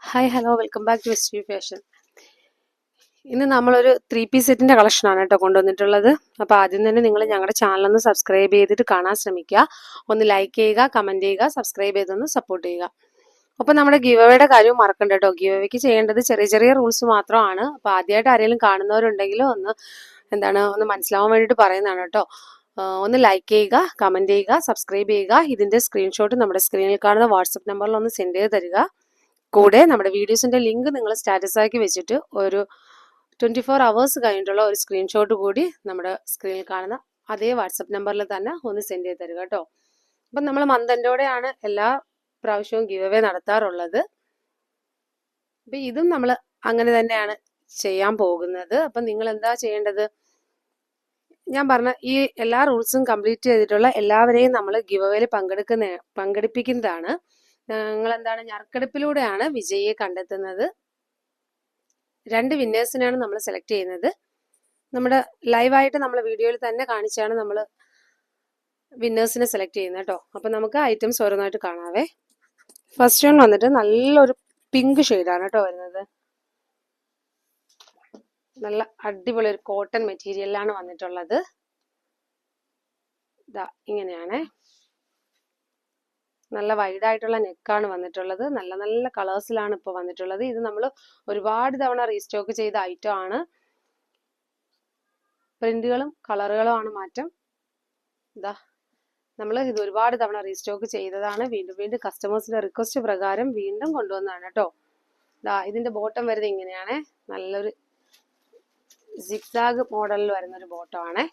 Hi hello welcome back to S fashion. ഇന്ന് നമ്മളൊരു 3 piece സെറ്റിന്റെ കളക്ഷനാണ് കേട്ടോ കൊണ്ടുവന്നിട്ടുള്ളത്. അപ്പോൾ ആദ്യം തന്നെ നിങ്ങൾ ഞങ്ങളുടെ ചാനലൊന്ന് സബ്സ്ക്രൈബ് ചെയ്തിട്ട് കാണാൻ ശ്രമിക്കുക. ഒന്ന് ലൈക്ക് ചെയ്യുക, കമന്റ് ചെയ്യുക, സബ്സ്ക്രൈബ് ചെയ്തൊന്ന് സപ്പോർട്ട് ചെയ്യുക. അപ്പോൾ നമ്മുടെ ഗിവ് അവേയുടെ കാര്യവും മറക്കണ്ട കേട്ടോ. ഗിവ് അവേക്ക് ചെയ്യേണ്ടത് ചെറിയ ചെറിയ റൂൾസ് മാത്രമാണ്. അപ്പോൾ ആദ്യമായിട്ട് ആരെങ്കിലും കാണുന്നവരുണ്ടെങ്കിൽ ഒന്ന് മനസ്സിലാവാൻ വേണ്ടിയിട്ട് പറയുന്നതാണ് കേട്ടോ. ഒന്ന് ലൈക്ക് ചെയ്യുക, കമന്റ് ചെയ്യുക, സബ്സ്ക്രൈബ് ചെയ്യുക. ഇതിന്റെ സ്ക്രീൻഷോട്ട് നമ്മുടെ സ്ക്രീനിൽ കാണുന്ന വാട്സപ്പ് നമ്പറിൽ ഒന്ന് സെൻഡ് ചെയ്ത് തരിക. കൂടെ നമ്മുടെ വീഡിയോസിന്റെ ലിങ്ക് നിങ്ങൾ സ്റ്റാറ്റസ് ആക്കി വെച്ചിട്ട് ഒരു 24 hours കഴിഞ്ഞിട്ടുള്ള ഒരു സ്ക്രീൻഷോട്ട് കൂടി നമ്മുടെ സ്ക്രീനിൽ കാണുന്ന അതേ വാട്സപ്പ് നമ്പറിൽ തന്നെ ഒന്ന് സെൻഡ് ചെയ്ത് തരിക കേട്ടോ. അപ്പം നമ്മൾ മന്ദൻ്റെയോടെയാണ് എല്ലാ പ്രാവശ്യവും ഗിവ് അവേ നടത്താറുള്ളത്. അപ്പം ഇതും നമ്മൾ അങ്ങനെ തന്നെയാണ് ചെയ്യാൻ പോകുന്നത്. അപ്പം നിങ്ങൾ എന്താ ചെയ്യേണ്ടത്? ഞാൻ പറഞ്ഞ ഈ എല്ലാ റൂൾസും കംപ്ലീറ്റ് ചെയ്തിട്ടുള്ള എല്ലാവരെയും നമ്മൾ ഗിവ് അവേയിൽ പങ്കെടുപ്പിക്കുന്നതാണ്. ഞങ്ങൾ നറുക്കെടുപ്പിലൂടെയാണ് വിജയിയെ കണ്ടെത്തുന്നത്. 2 വിന്നേഴ്സിനാണ് നമ്മൾ സെലക്ട് ചെയ്യുന്നത്. നമ്മുടെ ലൈവായിട്ട് നമ്മൾ വീഡിയോയിൽ തന്നെ കാണിച്ചാണ് നമ്മൾ വിന്നേഴ്സിനെ സെലക്ട് ചെയ്യുന്നത് കേട്ടോ. അപ്പം നമുക്ക് ഐറ്റംസ് ഓരോന്നായിട്ട് കാണാവേ. ഫസ്റ്റ് വൺ വന്നിട്ട് നല്ലൊരു പിങ്ക് ഷെയ്ഡാണ് കേട്ടോ വരുന്നത്. നല്ല അടിപൊളി ഒരു കോട്ടൺ മെറ്റീരിയലാണ് വന്നിട്ടുള്ളത്. ഇതാ ഇങ്ങനെയാണ്. നല്ല വൈഡായിട്ടുള്ള നെക്കാണ് വന്നിട്ടുള്ളത്. നല്ല നല്ല കളേഴ്സിലാണ് ഇപ്പോൾ വന്നിട്ടുള്ളത്. ഇത് നമ്മൾ ഒരുപാട് തവണ റീസ്റ്റോക്ക് ചെയ്ത ഐറ്റം ആണ്. പ്രിന്റുകളും കളറുകളും ആണ് മാറ്റം. ഇതാ നമ്മൾ ഇത് ഒരുപാട് തവണ റീസ്റ്റോക്ക് ചെയ്തതാണ്. വീണ്ടും വീണ്ടും കസ്റ്റമേഴ്സിന്റെ റിക്വസ്റ്റ് പ്രകാരം വീണ്ടും കൊണ്ടുവന്നതാണ് കേട്ടോ. ഇതാ ഇതിന്റെ ബോട്ടം വരുന്നത് ഇങ്ങനെയാണ്. നല്ലൊരു സിഗ്സാഗ് മോഡലിൽ വരുന്ന ഒരു ബോട്ടം ആണ്.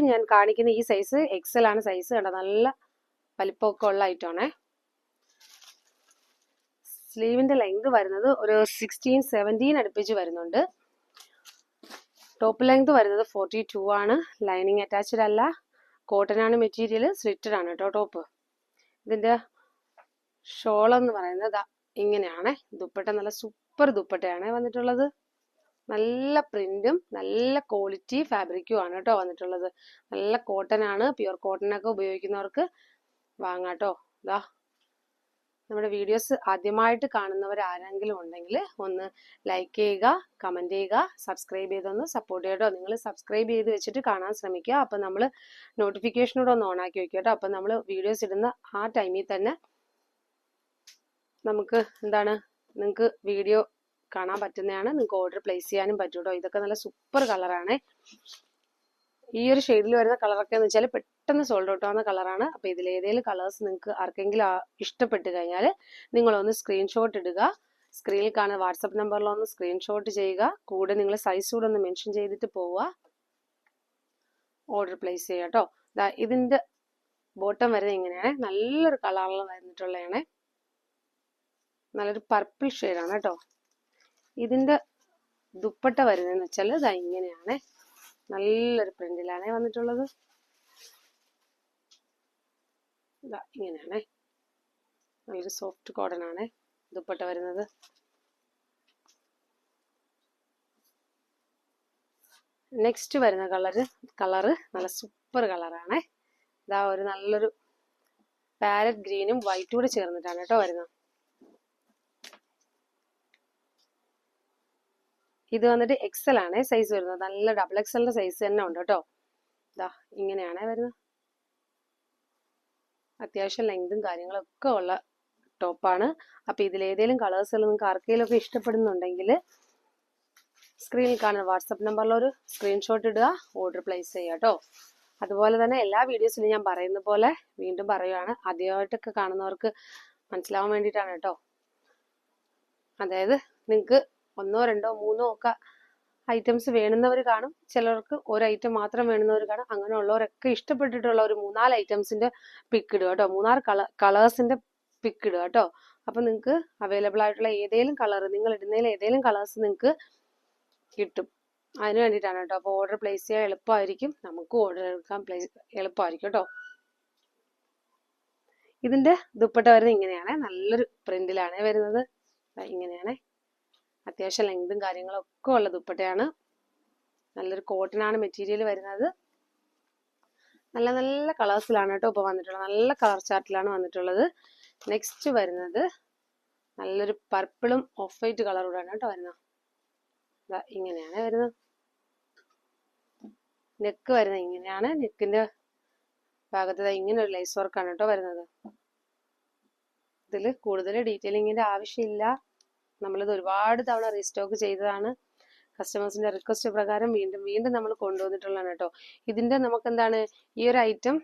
ഞാൻ കാണിക്കുന്ന ഈ സൈസ് എക്സൽ ആണ് സൈസ്. കണ്ടോ, നല്ല വലിപ്പമൊക്കെ ഉള്ള ഐറ്റം ആണേ. സ്ലീവിന്റെ ലെങ്ത് വരുന്നത് ഒരു 16-17 അടുപ്പിച്ച് വരുന്നുണ്ട്. ടോപ്പ് ലെങ്ത് വരുന്നത് 42 ആണ്. ലൈനിങ് അറ്റാച്ച്ഡ് അല്ല. കോട്ടൺ ആണ് മെറ്റീരിയൽ. സ്ലിറ്റഡ് ആണ് കേട്ടോ ടോപ്പ്. ഇതിന്റെ ഷോൾ എന്ന് പറയുന്നത് ഇങ്ങനെയാണ്. ദുപ്പട്ട നല്ല സൂപ്പർ ദുപ്പട്ടയാണ് വന്നിട്ടുള്ളത്. നല്ല പ്രിന്റും നല്ല ക്വാളിറ്റി ഫാബ്രിക്കും ആണ് കേട്ടോ വന്നിട്ടുള്ളത്. നല്ല കോട്ടൺ ആണ്. പ്യുവർ കോട്ടൺ ഒക്കെ ഉപയോഗിക്കുന്നവർക്ക് വാങ്ങാട്ടോ. ഇതാ നമ്മുടെ വീഡിയോസ് ആദ്യമായിട്ട് കാണുന്നവർ ആരെങ്കിലും ഉണ്ടെങ്കിൽ ഒന്ന് ലൈക്ക് ചെയ്യുക, കമന്റ് ചെയ്യുക, സബ്സ്ക്രൈബ് ചെയ്തൊന്ന് സപ്പോർട്ട് ചെയ്യട്ടോ. നിങ്ങൾ സബ്സ്ക്രൈബ് ചെയ്ത് വെച്ചിട്ട് കാണാൻ ശ്രമിക്കുക. അപ്പം നമ്മൾ നോട്ടിഫിക്കേഷനോടെ ഒന്ന് ഓൺ ആക്കി വെക്കുക കേട്ടോ. അപ്പം നമ്മൾ വീഡിയോസ് ഇടുന്ന ആ ടൈമിൽ തന്നെ നമുക്ക് നിങ്ങൾക്ക് വീഡിയോ കാണാൻ പറ്റുന്നതാണ്. നിങ്ങൾക്ക് ഓർഡർ പ്ലേസ് ചെയ്യാനും പറ്റും കേട്ടോ. ഇതൊക്കെ നല്ല സൂപ്പർ കളറാണ്. ഈ ഒരു ഷെയ്ഡിൽ വരുന്ന കളറൊക്കെ എന്ന് വെച്ചാൽ പെട്ടെന്ന് സോൾഡ് ഔട്ട് ആവുന്ന കളറാണ്. അപ്പോൾ ഇതിലേതെങ്കിലും കളേഴ്സ് നിങ്ങൾക്ക് ആർക്കെങ്കിലും ഇഷ്ടപ്പെട്ട് കഴിഞ്ഞാൽ നിങ്ങളൊന്ന് സ്ക്രീൻഷോട്ട് ഇടുക. സ്ക്രീനിൽ കാണുന്ന വാട്സപ്പ് നമ്പറിൽ ഒന്ന് സ്ക്രീൻഷോട്ട് ചെയ്യുക. കൂടെ നിങ്ങൾ സൈസ് കൂടെ ഒന്ന് മെൻഷൻ ചെയ്തിട്ട് പോവുക. ഓർഡർ പ്ലേസ് ചെയ്യുക കേട്ടോ. ഇതിന്റെ ബോട്ടം വരുന്നത് ഇങ്ങനെയാണ്. നല്ലൊരു കളറിൽ വന്നിട്ടുള്ളതാണ്. നല്ലൊരു പർപ്പിൾ ഷെയ്ഡാണ് കേട്ടോ. ഇതിന്റെ ദുപ്പട്ട വരുന്നതെന്ന് വെച്ചാൽ ഇതാ ഇങ്ങനെയാണ്. നല്ലൊരു പ്രിന്റിലാണ് വന്നിട്ടുള്ളത്. ഇതാ ഇങ്ങനെയാണ്. നല്ലൊരു സോഫ്റ്റ് കോട്ടൺ ആണ് ദുപ്പട്ട വരുന്നത്. നെക്സ്റ്റ് വരുന്ന കളറ് നല്ല സൂപ്പർ കളറാണ്. ഇതാ ഒരു നല്ലൊരു പാരറ്റ് ഗ്രീനും വൈറ്റും കൂടെ ചേർന്നിട്ടാണ് കേട്ടോ വരുന്നത്. ഇത് വന്നിട്ട് എക്സൽ ആണ് സൈസ് വരുന്നത്. നല്ല ഡബിൾ എക്സലിന്റെ സൈസ് തന്നെ ഉണ്ട് കേട്ടോ. ഇതാ ഇങ്ങനെയാണ് വരുന്നത്. അത്യാവശ്യം ലെങ്തും കാര്യങ്ങളൊക്കെ ഉള്ള ടോപ്പാണ്. അപ്പൊ ഇതിലേതെങ്കിലും കളേഴ്സിൽ നിങ്ങൾക്ക് ആർക്കെങ്കിലും ഒക്കെ ഇഷ്ടപ്പെടുന്നുണ്ടെങ്കിൽ സ്ക്രീനിൽ കാണുന്ന വാട്സപ്പ് നമ്പറിൽ ഒരു സ്ക്രീൻഷോട്ട് ഇടുക. ഓർഡർ പ്ലേസ് ചെയ്യുക കേട്ടോ. അതുപോലെ തന്നെ എല്ലാ വീഡിയോസിലും ഞാൻ പറയുന്ന പോലെ വീണ്ടും പറയുകയാണ്, ആദ്യമായിട്ടൊക്കെ കാണുന്നവർക്ക് മനസ്സിലാവാൻ വേണ്ടിയിട്ടാണ് കേട്ടോ. അതായത് നിങ്ങൾക്ക് 1, 2, 3 ഒക്കെ ഐറ്റംസ് വേണമെന്നവർ കാണും. ചിലർക്ക് ഒരു ഐറ്റം മാത്രം വേണമെന്നവർ കാണും. അങ്ങനെയുള്ളവരൊക്കെ ഇഷ്ടപ്പെട്ടിട്ടുള്ള ഒരു 3-4 ഐറ്റംസിന്റെ പിക്ക് ഇടുക കേട്ടോ. 3-6 കളേഴ്സിന്റെ പിക്ക് ഇടുക കേട്ടോ. അപ്പൊ നിങ്ങൾക്ക് അവൈലബിൾ ആയിട്ടുള്ള ഏതെങ്കിലും കളർ, നിങ്ങൾ ഇടുന്നതിൽ ഏതെങ്കിലും കളേഴ്സ് നിങ്ങൾക്ക് കിട്ടും. അതിന് വേണ്ടിയിട്ടാണ് കേട്ടോ. അപ്പോൾ ഓർഡർ പ്ലേസ് ചെയ്യാൻ എളുപ്പമായിരിക്കും. നമുക്ക് ഓർഡർ എടുക്കാൻ എളുപ്പമായിരിക്കും കേട്ടോ. ഇതിന്റെ ദുപ്പട്ട വരുന്നത് ഇങ്ങനെയാണ്. നല്ലൊരു പ്രിന്റിലാണ് വരുന്നത്. ഇങ്ങനെയാണ്. അത്യാവശ്യം ലെങ്തും കാര്യങ്ങളൊക്കെ ഉള്ള ദുപ്പട്ടയാണ്. നല്ലൊരു കോട്ടൺ ആണ് മെറ്റീരിയൽ വരുന്നത്. നല്ല നല്ല കളേഴ്സിലാണ് കേട്ടോ ഇപ്പോൾ വന്നിട്ടുള്ളത്. നല്ല കളർ ചാർട്ടിലാണ് വന്നിട്ടുള്ളത്. നെക്സ്റ്റ് വരുന്നത് നല്ലൊരു പർപ്പിളും ഓഫ് വൈറ്റ് കളറൂടാണ് കേട്ടോ വരുന്നത്. ഇങ്ങനെയാണ് വരുന്നത്. നെക്ക് വരുന്നത് ഇങ്ങനെയാണ്. നെക്കിന്റെ ഭാഗത്ത് ഇങ്ങനെ ഒരു ലൈസ് വർക്കാണ് കേട്ടോ വരുന്നത്. ഇതിൽ കൂടുതൽ ഡീറ്റെയിലിങ്ങിന്റെ ആവശ്യമില്ല. നമ്മളിത് ഒരുപാട് തവണ റീസ്റ്റോക്ക് ചെയ്തതാണ്. കസ്റ്റമേഴ്സിന്റെ റിക്വസ്റ്റ് പ്രകാരം വീണ്ടും വീണ്ടും നമ്മൾ കൊണ്ടുവന്നിട്ടുള്ളതാണ് കേട്ടോ. ഇതിന്റെ നമുക്ക് എന്താണ് ഈ ഒരു ഐറ്റം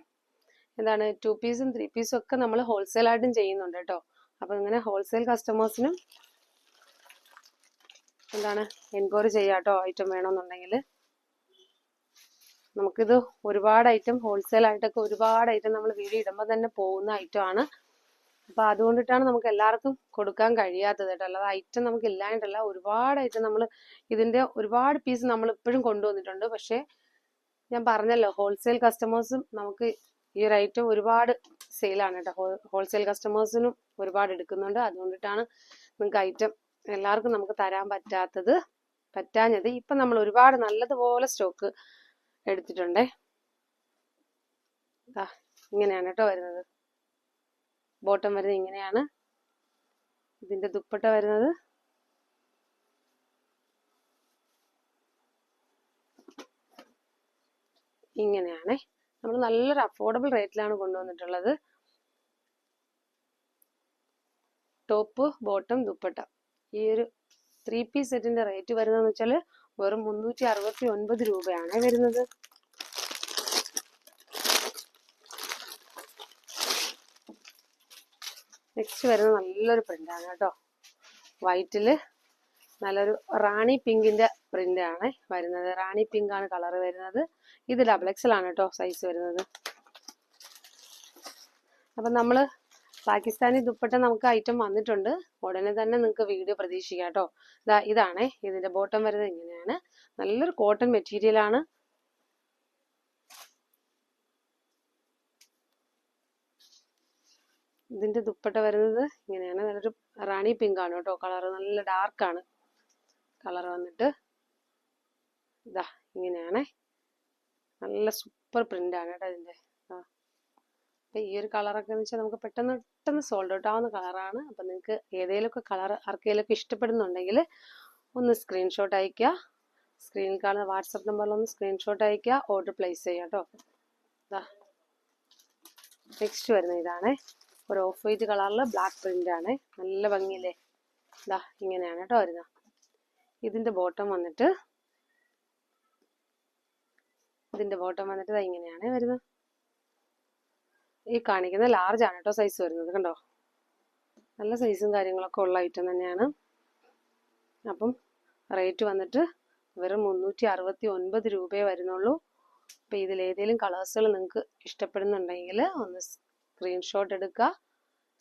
എന്താണ് 2 പീസും 3 പീസും ഒക്കെ നമ്മൾ ഹോൾസെയിൽ ആയിട്ടും ചെയ്യുന്നുണ്ട് കേട്ടോ. അപ്പൊ ഇങ്ങനെ ഹോൾസെയിൽ കസ്റ്റമേഴ്സിനും എന്താണ് എൻക്വയറി ചെയ്യാട്ടോ ഐറ്റം വേണമെന്നുണ്ടെങ്കിൽ. നമുക്കിത് ഒരുപാട് ഐറ്റം ഹോൾസെയിൽ ആയിട്ടൊക്കെ ഒരുപാട് ഐറ്റം നമ്മൾ വീഡിയോ ഇടുമ്പോൾ തന്നെ പോകുന്ന ഐറ്റം ആണ്. അപ്പൊ അതുകൊണ്ടിട്ടാണ് നമുക്ക് എല്ലാവർക്കും കൊടുക്കാൻ കഴിയാത്തത് കേട്ടോ. അല്ലാതെ ഐറ്റം നമുക്ക് ഇല്ലായിട്ടല്ല, ഒരുപാട് ഐറ്റം നമ്മൾ ഇതിന്റെ ഒരുപാട് പീസ് നമ്മൾ ഇപ്പോഴും കൊണ്ടുവന്നിട്ടുണ്ട്. പക്ഷെ ഞാൻ പറഞ്ഞല്ലോ ഹോൾസെയിൽ കസ്റ്റമേഴ്സും നമുക്ക് ഈ ഒരു ഐറ്റം ഒരുപാട് സെയിലാണ് കേട്ടോ. ഹോൾസെയിൽ കസ്റ്റമേഴ്സിനും ഒരുപാട് എടുക്കുന്നുണ്ട്. അതുകൊണ്ടിട്ടാണ് നിങ്ങൾക്ക് ഐറ്റം എല്ലാവർക്കും നമുക്ക് തരാൻ പറ്റാഞ്ഞത്. ഇപ്പൊ നമ്മൾ ഒരുപാട് നല്ലതുപോലെ സ്റ്റോക്ക് എടുത്തിട്ടുണ്ടേ. ഇങ്ങനെയാണ് കേട്ടോ വരുന്നത്. ബോട്ടം വരുന്നത് ഇങ്ങനെയാണ്. ഇതിന്റെ ദുപ്പട്ട വരുന്നത് ഇങ്ങനെയാണ്. നമ്മൾ നല്ലൊരു അഫോർഡബിൾ റേറ്റിലാണ് കൊണ്ടുവന്നിട്ടുള്ളത്. ടോപ്പ് ബോട്ടം ദുപ്പട്ട ഈ ഒരു 3 പീസ് സെറ്റിന്റെ റേറ്റ് വരുന്നതെന്ന് വെച്ചാൽ വെറും 369 രൂപയാണ് വരുന്നത്. നെക്സ്റ്റ് വരുന്നത് നല്ലൊരു പ്രിന്റാണ് കേട്ടോ. വൈറ്റില് നല്ലൊരു റാണി പിങ്കിന്റെ പ്രിന്റ് ആണ് വരുന്നത്. റാണി പിങ്ക് ആണ് കളർ വരുന്നത്. ഇത് XXL ആണ് കേട്ടോ സൈസ് വരുന്നത്. അപ്പൊ നമ്മള് പാകിസ്ഥാനി ദുപ്പട്ട നമുക്ക് ഐറ്റം വന്നിട്ടുണ്ട്. ഉടനെ തന്നെ നിങ്ങൾക്ക് വീഡിയോ പ്രതീക്ഷിക്കാം കേട്ടോ. ഇതാണേ ഇതിന്റെ ബോട്ടം വരുന്നത് ഇങ്ങനെയാണ്. നല്ലൊരു കോട്ടൺ മെറ്റീരിയൽ ആണ്. ഇതിന്റെ ദുപ്പട്ട വരുന്നത് ഇങ്ങനെയാണ്. നല്ലൊരു റാണി പിങ്ക് ആണ് കേട്ടോ. കളർ നല്ല ഡാർക്ക് ആണ് കളർ വന്നിട്ട്. ഇങ്ങനെയാണേ. നല്ല സൂപ്പർ പ്രിന്റ് ആണ് കേട്ടോ ഇതിന്റെ. ഈ ഒരു കളറൊക്കെ എന്ന് വെച്ചാൽ നമുക്ക് പെട്ടെന്ന് സോൾഡ് ഔട്ട് ആവുന്ന കളറാണ്. അപ്പൊ നിങ്ങൾക്ക് ഏതെങ്കിലുമൊക്കെ കളർ ആർക്കെങ്കിലുമൊക്കെ ഇഷ്ടപ്പെടുന്നുണ്ടെങ്കിൽ ഒന്ന് സ്ക്രീൻഷോട്ട് അയക്കുക. സ്ക്രീനിൽ കാണുന്ന വാട്സപ്പ് നമ്പറിൽ ഒന്ന് സ്ക്രീൻഷോട്ട് അയക്കുക. ഓർഡർ പ്ലേസ് ചെയ്യാം കേട്ടോ. നെക്സ്റ്റ് വരുന്നത് ഇതാണേ. ഒരു ഓഫ് വൈറ്റ് കളറിൽ ബ്ലാക്ക് പ്രിന്റ് ആണ്. നല്ല ഭംഗിയില്ലേ. ഇങ്ങനെയാണ് കേട്ടോ വരുന്നത്. ഇതിന്റെ ബോട്ടം വന്നിട്ട് ഇങ്ങനെയാണ് വരുന്നത്. ഈ കാണിക്കുന്ന ലാർജ് ആണ് കേട്ടോ സൈസ് വരുന്നത്. കണ്ടോ, നല്ല സൈസും കാര്യങ്ങളൊക്കെ ഉള്ള ഐറ്റം തന്നെയാണ്. അപ്പം റേറ്റ് വന്നിട്ട് വെറും 369 രൂപയെ വരുന്നുള്ളൂ. അപ്പൊ ഇതിൽ ഏതെങ്കിലും കളേഴ്സുകൾ നിങ്ങൾക്ക് ഇഷ്ടപ്പെടുന്നുണ്ടെങ്കിൽ ഒന്ന് സ്ക്രീൻഷോട്ട് എടുക്കുക.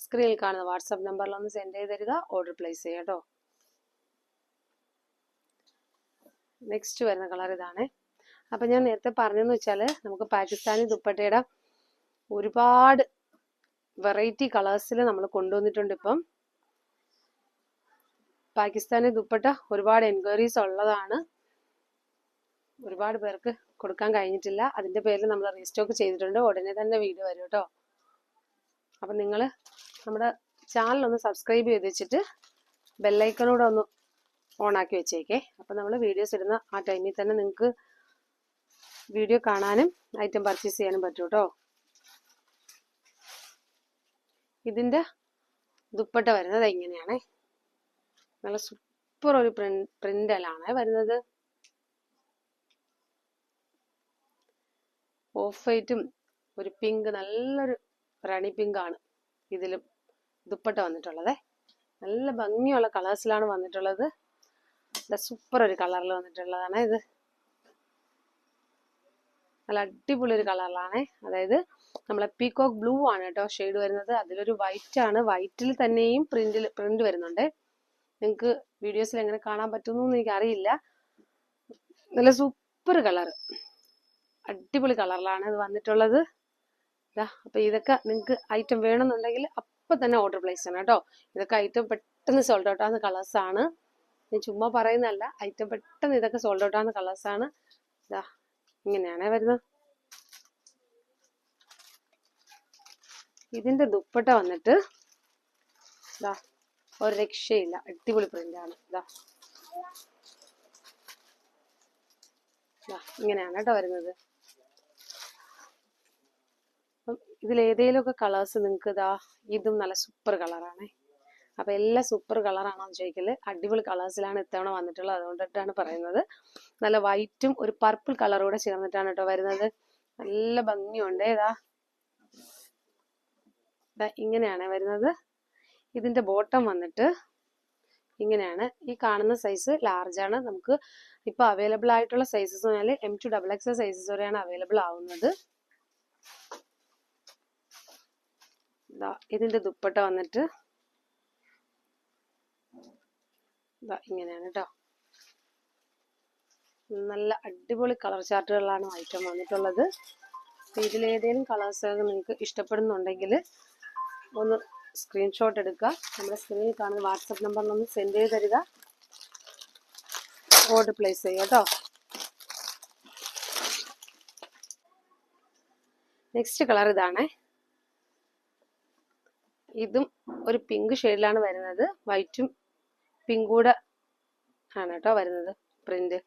സ്ക്രീനിൽ കാണുന്ന വാട്സാപ്പ് നമ്പറിൽ ഒന്ന് സെൻഡ് ചെയ്ത് തരിക. ഓർഡർ പ്ലേസ് ചെയ്യുക കേട്ടോ. നെക്സ്റ്റ് വരുന്ന കളർ ഇതാണ്. അപ്പൊ ഞാൻ നേരത്തെ പറഞ്ഞെന്ന് വെച്ചാൽ നമുക്ക് പാകിസ്ഥാനി ദുപ്പട്ടയുടെ ഒരുപാട് വെറൈറ്റി കളേഴ്സിൽ നമ്മൾ കൊണ്ടുവന്നിട്ടുണ്ട്. ഇപ്പം പാകിസ്ഥാനി ദുപ്പട്ട ഒരുപാട് എൻക്വയറീസ് ഉള്ളതാണ്. ഒരുപാട് പേർക്ക് കൊടുക്കാൻ കഴിഞ്ഞിട്ടില്ല. അതിന്റെ പേരിൽ നമ്മൾ റീസ്റ്റോക്ക് ചെയ്തിട്ടുണ്ട്. ഉടനെ തന്നെ വീഡിയോ വരും കേട്ടോ. അപ്പൊ നിങ്ങൾ നമ്മുടെ ചാനൽ ഒന്ന് സബ്സ്ക്രൈബ് ചെയ്ത് വെച്ചിട്ട് ബെല്ലൈക്കണൂടെ ഒന്ന് ഓൺ ആക്കി വെച്ചേക്കേ. അപ്പൊ നമ്മൾ വീഡിയോസ് ഇടുന്ന ആ ടൈമിൽ തന്നെ നിങ്ങൾക്ക് വീഡിയോ കാണാനും ഐറ്റം പർച്ചേസ് ചെയ്യാനും പറ്റും കേട്ടോ. ഇതിന്റെ ദുപ്പട്ട വരുന്നത് ഇങ്ങനെയാണ്. നല്ല സൂപ്പർ ഒരു പ്രിന്റലാണ് വരുന്നത്. ഓഫ് വൈറ്റും ഒരു പിങ്ക്, നല്ലൊരു റാണി പിങ്ക് ആണ് ഇതിലും ദുപ്പട്ട വന്നിട്ടുള്ളത്. നല്ല ഭംഗിയുള്ള കളേഴ്സിലാണ് വന്നിട്ടുള്ളത്. സൂപ്പർ ഒരു കളറിൽ വന്നിട്ടുള്ളതാണ് ഇത്. നല്ല അടിപൊളി ഒരു കളറിലാണ്. അതായത് നമ്മളെ പീകോക്ക് ബ്ലൂ ആണ് കേട്ടോ ഷെയ്ഡ് വരുന്നത്. അതിലൊരു വൈറ്റ് ആണ്. വൈറ്റിൽ തന്നെയും പ്രിന്റ് വരുന്നുണ്ട്. നിങ്ങൾക്ക് വീഡിയോസിൽ എങ്ങനെ കാണാൻ പറ്റുന്നു എനിക്ക് അറിയില്ല. നല്ല സൂപ്പർ കളർ, അടിപൊളി കളറിലാണ് ഇത് വന്നിട്ടുള്ളത്. അപ്പൊ ഇതൊക്കെ നിങ്ങൾക്ക് ഐറ്റം വേണമെന്നുണ്ടെങ്കിൽ അപ്പൊ തന്നെ ഓർഡർ പ്ലേസ് ചെയ്യണം കേട്ടോ. ഇതൊക്കെ ഐറ്റം പെട്ടെന്ന് സോൾഡ് ഔട്ട് ആവുന്ന കളേഴ്സ് ആണ്. ഞാൻ ചുമ്മാ പറയുന്നതല്ല, ഐറ്റം പെട്ടെന്ന് ഇതൊക്കെ സോൾഡ് ഔട്ട് ആവുന്ന കളേഴ്സ് ആണ്. ഇങ്ങനെയാണ് വരുന്നത്. ഇതിന്റെ ദുപ്പട്ട വന്നിട്ട് ഇതാ ഒരു രക്ഷയില്ല, അടിപൊളി പ്രിന്റാണ്. ഇതാ ഇങ്ങനെയാണ് കേട്ടോ വരുന്നത്. അപ്പം ഇതിലേതേലും ഒക്കെ കളേഴ്സ് നിങ്ങൾക്ക് ഇതാ, ഇതും നല്ല സൂപ്പർ കളറാണ്. അപ്പൊ എല്ലാം സൂപ്പർ കളറാണോ എന്ന് ചോദിക്കല്, അടിപൊളി കളേഴ്സിലാണ് ഇത്തവണ വന്നിട്ടുള്ളത്, അതുകൊണ്ടിട്ടാണ് പറയുന്നത്. നല്ല വൈറ്റും ഒരു പർപ്പിൾ കളറും കൂടെ ചേർന്നിട്ടാണ് കേട്ടോ വരുന്നത്. നല്ല ഭംഗിയുണ്ട്. ഇങ്ങനെയാണ് വരുന്നത്. ഇതിന്റെ ബോട്ടം വന്നിട്ട് ഇങ്ങനെയാണ്. ഈ കാണുന്ന സൈസ് ലാർജ് ആണ്. നമുക്ക് ഇപ്പൊ അവൈലബിൾ ആയിട്ടുള്ള സൈസസ് പറഞ്ഞാൽ M to XXL സൈസസ് വരെയാണ് അവൈലബിൾ ആവുന്നത്. ഇതിന്റെ ദുപ്പട്ട വന്നിട്ട് ഇങ്ങനെയാണ് കേട്ടോ. നല്ല അടിപൊളി കളർ ചാർട്ടുകളിലാണ് ഐറ്റം വന്നിട്ടുള്ളത്. ഇതിലേതെങ്കിലും കളേഴ്സ് നിങ്ങൾക്ക് ഇഷ്ടപ്പെടുന്നുണ്ടെങ്കിൽ ഒന്ന് സ്ക്രീൻഷോട്ട് എടുക്കുക, നമ്മുടെ സ്ക്രീനിൽ കാണുന്ന വാട്സപ്പ് നമ്പറിലൊന്ന് സെൻഡ് ചെയ്ത് തരിക, ഓർഡർ പ്ലേസ് ചെയ്യുക കേട്ടോ. നെക്സ്റ്റ് കളർ ഇതാണ്. ഇതും ഒരു പിങ്ക് ഷെയ്ഡിലാണ് വരുന്നത്. വൈറ്റും പിങ്കും കൂടെ ആണ് കേട്ടോ വരുന്നത് പ്രിന്റ്.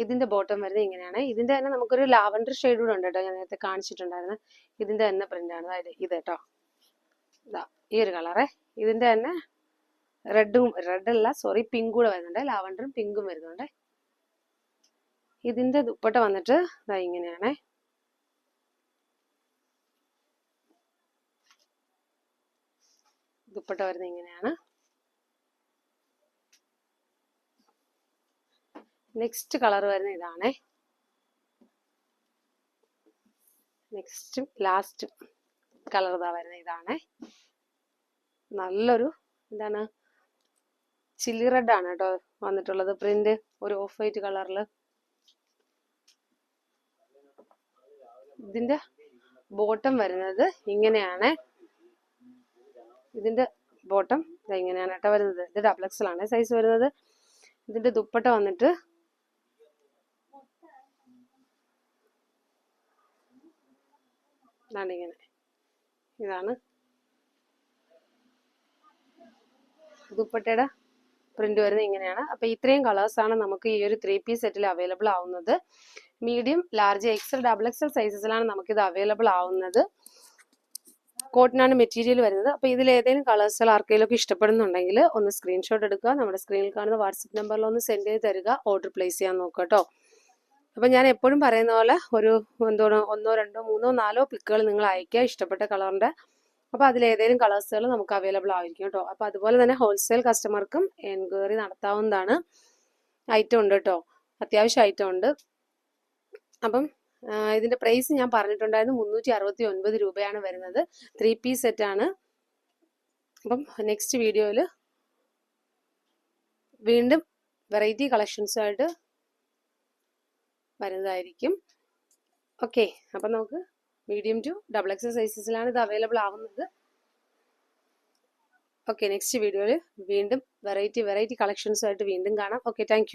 ഇതിന്റെ ബോട്ടം വരുന്നത് ഇങ്ങനെയാണ്. ഇതിന്റെ തന്നെ നമുക്കൊരു ലാവൻഡർ ഷെയ്ഡ് കൂടെ ഉണ്ട് കേട്ടോ, ഞാൻ നേരത്തെ കാണിച്ചിട്ടുണ്ടായിരുന്നു. ഇതിന്റെ തന്നെ പ്രിന്റ് ആണ്, അതായത് ഇത് കേട്ടോ. ഈ ഒരു കളറേ. ഇതിന്റെ തന്നെ റെഡല്ല സോറി, പിങ്ക് കൂടെ വരുന്നുണ്ട്. ലാവൻഡറും പിങ്കും വരുന്നുണ്ട്. ഇതിന്റെ ദുപ്പട്ട വന്നിട്ട് ഇങ്ങനെയാണ്. ദുപ്പട്ട വരുന്നത് ഇങ്ങനെയാണ്. നെക്സ്റ്റ് കളർ വരുന്ന ഇതാണേ. നെക്സ്റ്റും ലാസ്റ്റും കളർ വരുന്ന ഇതാണേ. നല്ലൊരു എന്താണ്, ചില്ലി റെഡ് ആണ് കേട്ടോ വന്നിട്ടുള്ളത് പ്രിന്റ്, ഒരു ഓഫ് വൈറ്റ് കളറിൽ. ഇതിന്റെ ബോട്ടം വരുന്നത് ഇങ്ങനെയാണ്. ഇതിന്റെ ബോട്ടം ഇങ്ങനെയാണ് കേട്ടോ വരുന്നത്. ഇത് XXL ആണ് സൈസ് വരുന്നത്. ഇതിന്റെ ദുപ്പട്ട വന്നിട്ട് ഇങ്ങനെ. ഇതാണ് ദുപ്പട്ടയുടെ പ്രിന്റ് വരുന്നത് ഇങ്ങനെയാണ്. അപ്പൊ ഇത്രയും കളേഴ്സ് ആണ് നമുക്ക് ഈ ഒരു 3 പീസ് സെറ്റിൽ അവൈലബിൾ ആവുന്നത്. മീഡിയം, ലാർജ്, XL, XXL സൈസസിലാണ് നമുക്കിത് അവൈലബിൾ ആവുന്നത്. കോട്ടൺ ആണ് മെറ്റീരിയൽ വരുന്നത്. അപ്പൊ ഇതിൽ ഏതെങ്കിലും കളേഴ്സുകൾ ആർക്കെങ്കിലും ഒക്കെ ഇഷ്ടപ്പെടുന്നുണ്ടെങ്കിൽ ഒന്ന് സ്ക്രീൻഷോട്ട് എടുക്കുക, നമ്മുടെ സ്ക്രീനിൽ കാണുന്ന വാട്സപ്പ് നമ്പറിൽ ഒന്ന് സെൻഡ് ചെയ്ത് തരിക, ഓർഡർ പ്ലേസ് ചെയ്യാൻ നോക്കുക കേട്ടോ. അപ്പൊ ഞാൻ എപ്പോഴും പറയുന്ന പോലെ ഒരു 1, 2, 3, 4 പിക്കുകൾ നിങ്ങൾ അയക്കുക ഇഷ്ടപ്പെട്ട കളറിന്റെ. അപ്പൊ അതിൽ ഏതെങ്കിലും കളേഴ്സുകൾ നമുക്ക് അവൈലബിൾ ആയിരിക്കും കേട്ടോ. അപ്പൊ അതുപോലെ തന്നെ ഹോൾസെയിൽ കസ്റ്റമർക്കും എൻക്വയറി നടത്താവുന്നതാണ്. ഐറ്റം ഉണ്ട് കേട്ടോ, അത്യാവശ്യം ഐറ്റം ഉണ്ട്. അപ്പം ഇതിന്റെ പ്രൈസ് ഞാൻ പറഞ്ഞിട്ടുണ്ടായിരുന്നു, 369 രൂപയാണ് വരുന്നത്. 3 പീസ് സെറ്റ് ആണ്. അപ്പം നെക്സ്റ്റ് വീഡിയോയിൽ വീണ്ടും വെറൈറ്റി കളക്ഷൻസുമായിട്ട് വരുന്നതായിരിക്കും. ഓക്കെ, അപ്പം നമുക്ക് മീഡിയം ടു XXL സൈസസിലാണ് ഇത് അവൈലബിൾ ആവുന്നത്. ഓക്കെ, നെക്സ്റ്റ് വീഡിയോയിൽ വീണ്ടും വെറൈറ്റി കളക്ഷൻസുമായിട്ട് വീണ്ടും കാണാം. Okay, thank you.